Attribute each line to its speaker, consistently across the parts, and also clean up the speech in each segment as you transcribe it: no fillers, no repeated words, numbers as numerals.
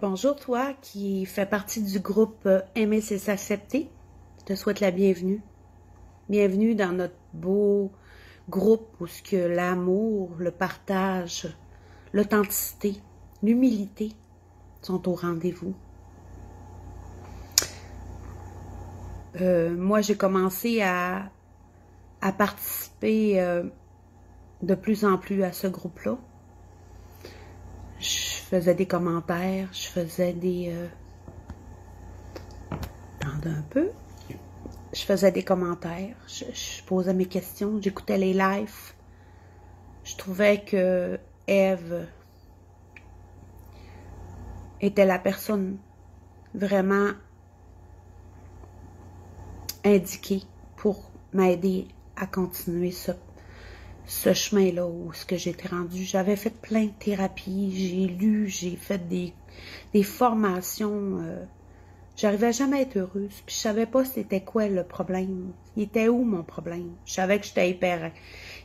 Speaker 1: Bonjour toi qui fais partie du groupe Aimer c'est s'accepter. Je te souhaite la bienvenue. Bienvenue dans notre beau groupe où ce que l'amour, le partage, l'authenticité, l'humilité sont au rendez-vous. Moi, j'ai commencé à participer de plus en plus à ce groupe-là. Je faisais des commentaires, je faisais des... Attendez un peu. Je faisais des commentaires, je posais mes questions, j'écoutais les lives. Je trouvais que Ève était la personne vraiment indiquée pour m'aider à continuer ce chemin-là où ce que j'étais rendue. J'avais fait plein de thérapies, j'ai lu, j'ai fait des formations. J'arrivais jamais à être heureuse. Puis je savais pas c'était quoi le problème. Il était où mon problème? Je savais que j'étais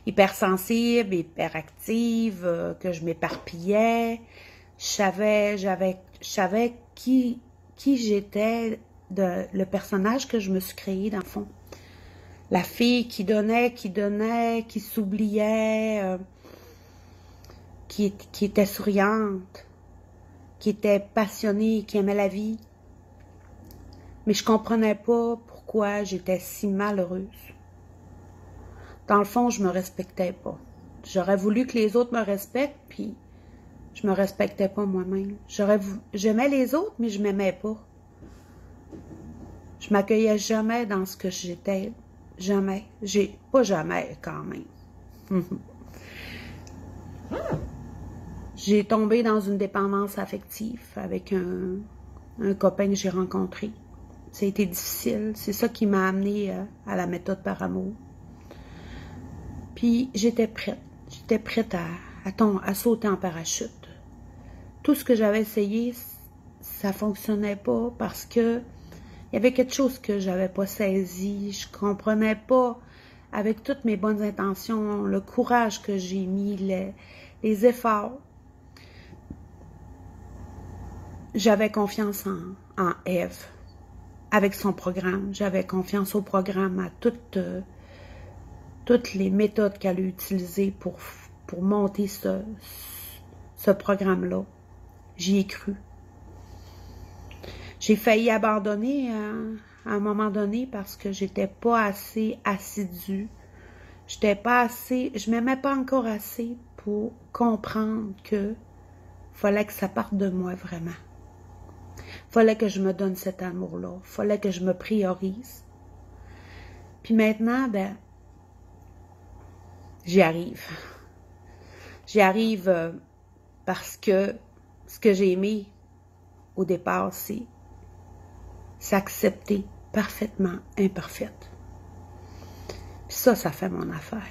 Speaker 1: hypersensible, hyperactive, que je m'éparpillais. Je savais qui j'étais, le personnage que je me suis créé dans le fond. La fille qui donnait, qui s'oubliait, qui était souriante, qui était passionnée, qui aimait la vie. Mais je comprenais pas pourquoi j'étais si malheureuse. Dans le fond, je me respectais pas. J'aurais voulu que les autres me respectent, puis je me respectais pas moi-même. J'aimais les autres, mais je m'aimais pas. Je m'accueillais jamais dans ce que j'étais. Jamais. Pas jamais, quand même. J'ai tombé dans une dépendance affective avec un copain que j'ai rencontré. Ça a été difficile. C'est ça qui m'a amené à la méthode par amour. Puis j'étais prête. J'étais prête à sauter en parachute. Tout ce que j'avais essayé, ça fonctionnait pas parce que il y avait quelque chose que j'avais pas saisi. Je comprenais pas, avec toutes mes bonnes intentions, le courage que j'ai mis, les efforts. J'avais confiance en Ève. Avec son programme, j'avais confiance au programme, à toutes les méthodes qu'elle a utilisées pour monter ce programme-là. J'y ai cru. J'ai failli abandonner à un moment donné parce que j'étais pas assez assidue. Je m'aimais pas encore assez pour comprendre que fallait que ça parte de moi vraiment. Fallait que je me donne cet amour-là. Fallait que je me priorise. Puis maintenant, j'y arrive. J'y arrive parce que ce que j'ai aimé au départ, c'est s'accepter parfaitement imparfaite. Puis ça fait mon affaire.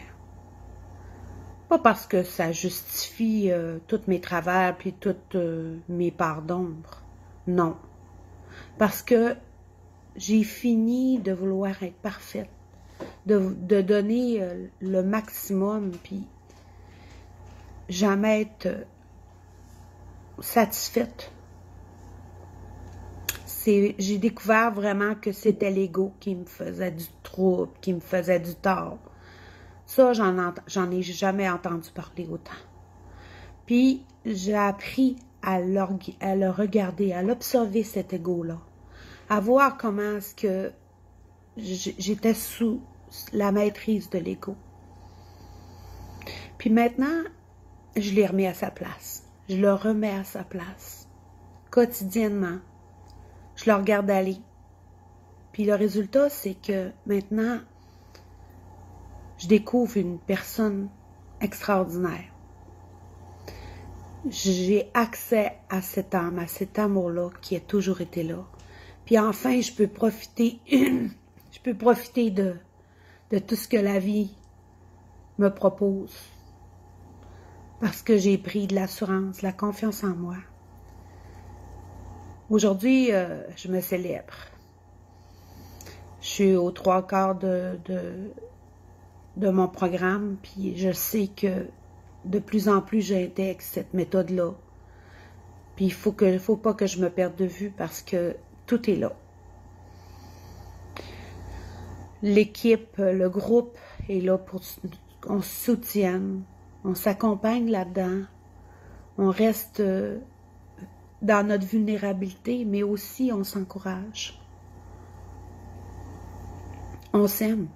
Speaker 1: Pas parce que ça justifie tous mes travers puis toutes mes parts d'ombre. Non. Parce que j'ai fini de vouloir être parfaite, de donner le maximum, puis jamais être satisfaite. J'ai découvert vraiment que c'était l'ego qui me faisait du trouble, qui me faisait du tort. Ça, j'en ai jamais entendu parler autant. Puis, j'ai appris à le regarder, à l'observer cet ego-là, à voir comment est-ce que j'étais sous la maîtrise de l'ego. Puis maintenant, je l'ai remis à sa place. Je le remets à sa place. Quotidiennement, je le regarde aller. Puis le résultat, c'est que maintenant, je découvre une personne extraordinaire. J'ai accès à cette âme, à cet amour-là qui a toujours été là. Puis enfin, je peux profiter de tout ce que la vie me propose. Parce que j'ai pris de l'assurance, de la confiance en moi. Aujourd'hui, je me célèbre. Je suis aux 3/4 de mon programme, puis je sais que de plus en plus j'intègre cette méthode-là. Puis il faut pas que je me perde de vue parce que tout est là. L'équipe, le groupe est là pour qu'on se soutienne, on s'accompagne là-dedans, on reste dans notre vulnérabilité, mais aussi on s'encourage. On s'aime.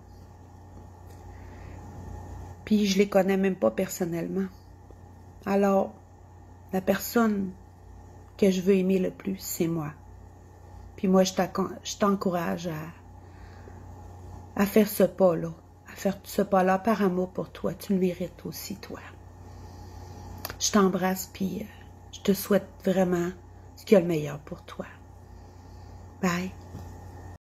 Speaker 1: Puis je les connais même pas personnellement. Alors, la personne que je veux aimer le plus, c'est moi. Puis moi, je t'encourage à faire ce pas-là, à faire ce pas-là par amour pour toi. Tu le mérites aussi, toi. Je t'embrasse, puis je te souhaite vraiment ce qu'il y a le meilleur pour toi. Bye.